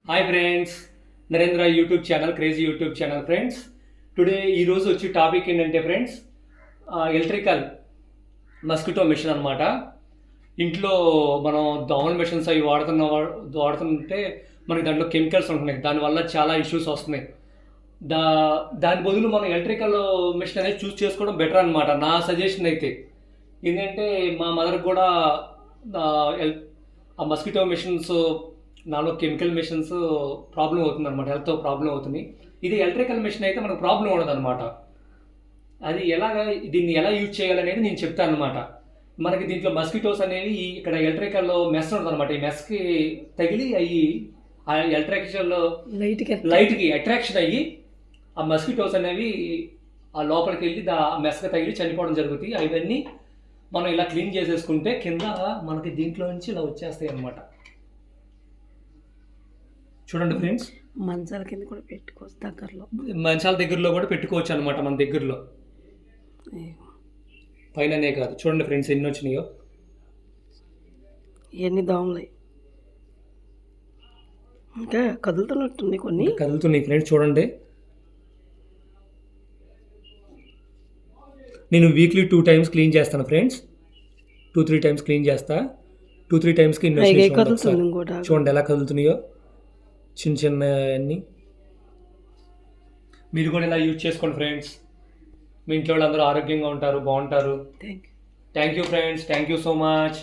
Hi friends, Narendra YouTube channel, crazy YouTube channel friends. Today ఈరోజు వచ్చి topic ఏంటంటే friends, electrical mosquito machine అనమాట. ఇంట్లో మనం దోమల మిషన్స్ అవి వాడుతుంటే మనకి దాంట్లో కెమికల్స్ ఉంటున్నాయి, దానివల్ల చాలా ఇష్యూస్ వస్తున్నాయి. దాని బదులు మనం ఎలక్ట్రికల్ మిషన్ అనేది చూస్ చేసుకోవడం బెటర్ అనమాట. నా సజెషన్ అయితే ఏంటంటే, మా మదర్కి కూడా ఆ మస్కిటో మిషన్స్, నాలో కెమికల్ మిషన్స్ ప్రాబ్లం అవుతుంది అనమాట, హెల్త్ ప్రాబ్లం అవుతుంది. ఇది ఎలక్ట్రికల్ మిషన్ అయితే మనకు ప్రాబ్లం ఉండదు అనమాట. అది దీన్ని ఎలా యూజ్ చేయాలనేది నేను చెప్తాను అనమాట. మనకి దీంట్లో మస్కిటోస్ అనేవి ఇక్కడ ఎలక్ట్రికల్లో మెస్ ఉంటుంది అనమాట. ఈ మెస్కి తగిలి ఆ ఎలక్ట్రికల్లో లైట్కి అట్రాక్షన్ అయ్యి ఆ మస్కిటోస్ అనేవి ఆ లోపలికి వెళ్ళి ఆ మెస్కి తగిలి చనిపోవడం జరుగుతాయి. అవన్నీ మనం ఇలా క్లీన్ చేసేసుకుంటే కింద మనకి దీంట్లో నుంచి ఇలా వచ్చేస్తాయి అనమాట. చూడండి ఫ్రెండ్స్, మంచాల కింద కూడా పెట్టుకోవచ్చు, మంచాల దగ్గరలో కూడా పెట్టుకోవచ్చు అనమాట. మన దగ్గరలో పైననే కాదు. చూడండి ఫ్రెండ్స్, ఎన్ని వచ్చినాయో, ఎన్ని దోమలు ఇంకా కదులుతున్నట్టుంది, కొన్ని కదులుతున్నాయి ఫ్రెండ్స్. చూడండి, నేను వీక్లీ 2 times క్లీన్ చేస్తాను ఫ్రెండ్స్. 2-3 times క్లీన్ చేస్తా. 2-3 timesకి చూడండి ఎలా కదులుతున్నాయో, చిన్న చిన్న అన్నీ. మీరు కూడా ఇలా యూజ్ చేసుకోండి ఫ్రెండ్స్. మీ ఇంట్లో వాళ్ళందరూ ఆరోగ్యంగా ఉంటారు, బాగుంటారు. Thank you friends, thank you so much.